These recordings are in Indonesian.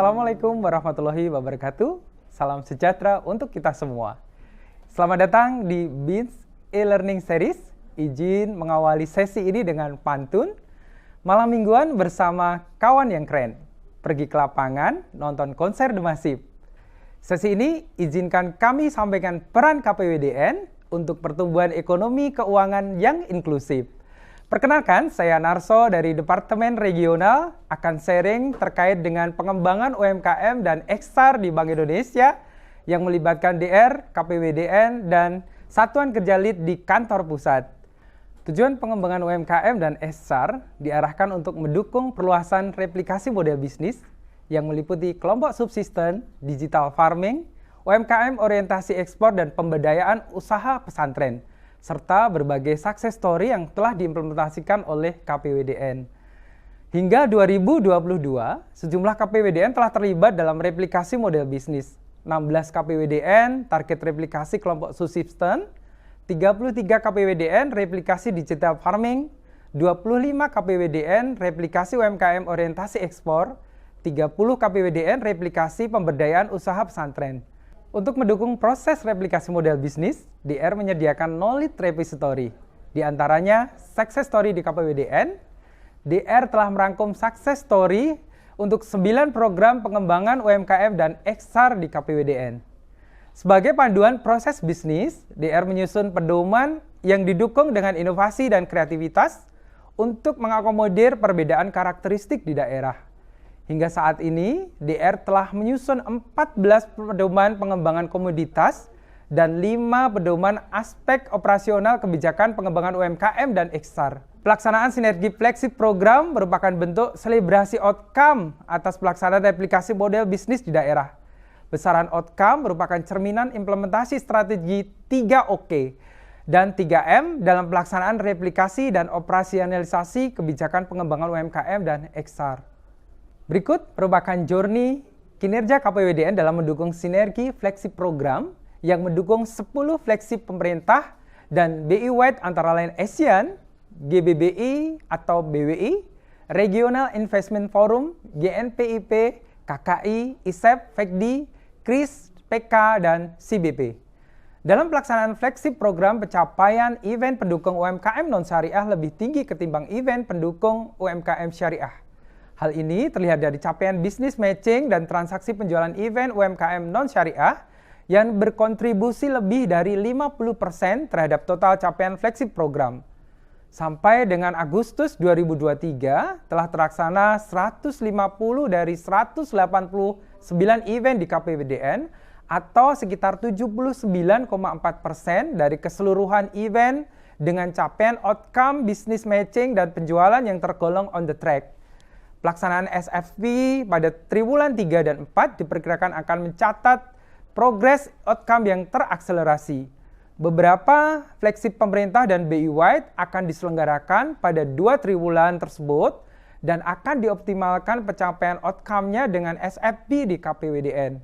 Assalamualaikum warahmatullahi wabarakatuh. Salam sejahtera untuk kita semua. Selamat datang di BINS e-learning series. Izin mengawali sesi ini dengan pantun. Malam mingguan bersama kawan yang keren. Pergi ke lapangan, nonton konser The Massive. Sesi ini izinkan kami sampaikan peran KPWDN untuk pertumbuhan ekonomi keuangan yang inklusif. Perkenalkan, saya Narso dari Departemen Regional akan sharing terkait dengan pengembangan UMKM dan XR di Bank Indonesia yang melibatkan DR, KPWDN, dan Satuan Kerja Lead di kantor pusat. Tujuan pengembangan UMKM dan XR diarahkan untuk mendukung perluasan replikasi model bisnis yang meliputi kelompok subsisten, digital farming, UMKM orientasi ekspor dan pemberdayaan usaha pesantren, serta berbagai success story yang telah diimplementasikan oleh KPWDN. Hingga 2022, sejumlah KPWDN telah terlibat dalam replikasi model bisnis. 16 KPWDN target replikasi kelompok subsisten, 33 KPWDN replikasi digital farming, 25 KPWDN replikasi UMKM orientasi ekspor, 30 KPWDN replikasi pemberdayaan usaha pesantren. Untuk mendukung proses replikasi model bisnis, DR menyediakan knowledge repository. Di antaranya, success story di KPWDN, DR telah merangkum success story untuk 9 program pengembangan UMKM dan XR di KPWDN. Sebagai panduan proses bisnis, DR menyusun pedoman yang didukung dengan inovasi dan kreativitas untuk mengakomodir perbedaan karakteristik di daerah. Hingga saat ini, DR telah menyusun 14 pedoman pengembangan komoditas dan 5 pedoman aspek operasional kebijakan pengembangan UMKM dan XR. Pelaksanaan sinergi flagship program merupakan bentuk selebrasi outcome atas pelaksanaan replikasi model bisnis di daerah. Besaran outcome merupakan cerminan implementasi strategi 3OK dan 3M dalam pelaksanaan replikasi dan operasionalisasi kebijakan pengembangan UMKM dan XR. Berikut merupakan journey kinerja KPWDN dalam mendukung sinergi flagship program yang mendukung 10 flagship pemerintah dan BI-wide antara lain ASEAN, GBBI atau BWI, Regional Investment Forum, GNPIP, KKI, ISEP, FECDI, KRIS, PK, dan CBP. Dalam pelaksanaan flagship program, pencapaian event pendukung UMKM non-syariah lebih tinggi ketimbang event pendukung UMKM syariah. Hal ini terlihat dari capaian bisnis matching dan transaksi penjualan event UMKM non-syariah yang berkontribusi lebih dari 50% terhadap total capaian flagship program. Sampai dengan Agustus 2023 telah terlaksana 150 dari 189 event di KPWDN atau sekitar 79,4% dari keseluruhan event dengan capaian outcome bisnis matching dan penjualan yang tergolong on the track. Pelaksanaan SFP pada triwulan 3 dan 4 diperkirakan akan mencatat progres outcome yang terakselerasi. Beberapa flagship pemerintah dan BI-wide akan diselenggarakan pada 2 triwulan tersebut dan akan dioptimalkan pencapaian outcome-nya dengan SFP di KPWDN.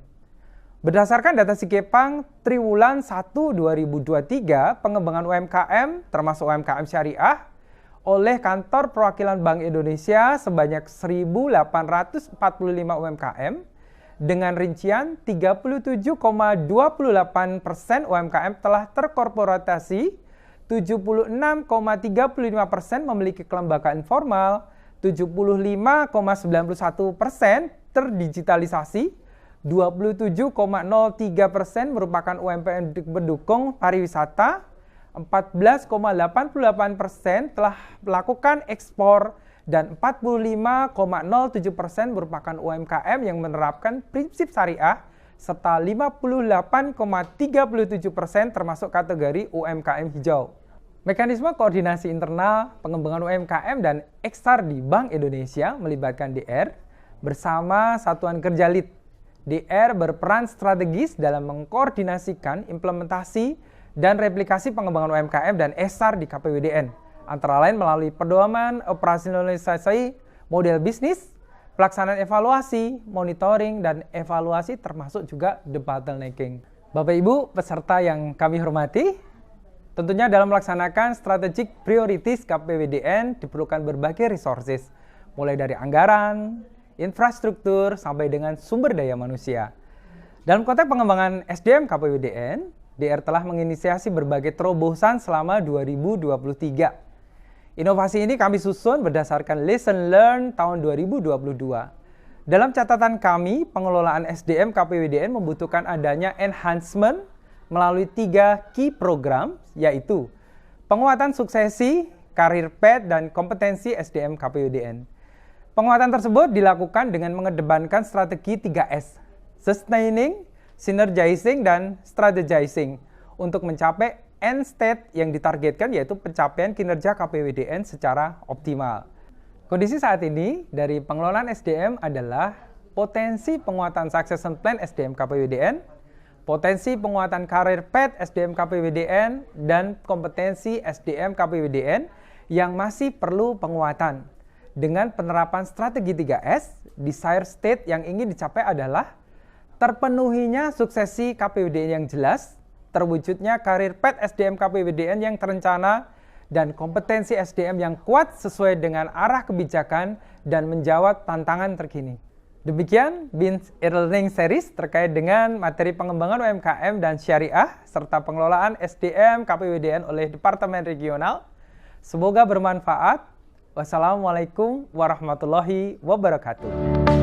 Berdasarkan data Sikepang, triwulan 1 2023 pengembangan UMKM termasuk UMKM syariah oleh Kantor Perwakilan Bank Indonesia sebanyak 1.845 UMKM dengan rincian 37,28% UMKM telah terkorporatasi, 76,35% memiliki kelembagaan formal, 75,91% terdigitalisasi, 27,03% merupakan UMKM pendukung pariwisata, 14,88% telah melakukan ekspor, dan 45,07% merupakan UMKM yang menerapkan prinsip syariah, serta 58,37% termasuk kategori UMKM hijau. Mekanisme koordinasi internal pengembangan UMKM dan XR di Bank Indonesia melibatkan DR bersama Satuan Kerja Lead. DR berperan strategis dalam mengkoordinasikan implementasi dan replikasi pengembangan UMKM dan XR di KPWDN, antara lain melalui pedoman operasionalisasi model bisnis, pelaksanaan evaluasi, monitoring, dan evaluasi termasuk juga debottlenecking. Bapak Ibu peserta yang kami hormati, tentunya dalam melaksanakan strategic priorities KPWDN diperlukan berbagai resources, mulai dari anggaran, infrastruktur, sampai dengan sumber daya manusia. Dalam konteks pengembangan SDM KPWDN, DR telah menginisiasi berbagai terobosan selama 2023. Inovasi ini kami susun berdasarkan lesson learned tahun 2022. Dalam catatan kami, pengelolaan SDM KPWDN membutuhkan adanya enhancement melalui 3 key program, yaitu penguatan suksesi, karir path, dan kompetensi SDM KPWDN. Penguatan tersebut dilakukan dengan mengedepankan strategi 3S, sustaining, synergizing, dan strategizing untuk mencapai end state yang ditargetkan, yaitu pencapaian kinerja KPWDN secara optimal. Kondisi saat ini dari pengelolaan SDM adalah potensi penguatan succession plan SDM KPWDN, potensi penguatan karir path SDM KPWDN, dan kompetensi SDM KPWDN yang masih perlu penguatan. Dengan penerapan strategi 3S, desired state yang ingin dicapai adalah terpenuhinya suksesi KPWDN yang jelas, terwujudnya karir path SDM KPWDN yang terencana, dan kompetensi SDM yang kuat sesuai dengan arah kebijakan dan menjawab tantangan terkini. Demikian BINS e-learning series terkait dengan materi pengembangan UMKM dan syariah serta pengelolaan SDM KPWDN oleh Departemen Regional. Semoga bermanfaat. Wassalamualaikum warahmatullahi wabarakatuh.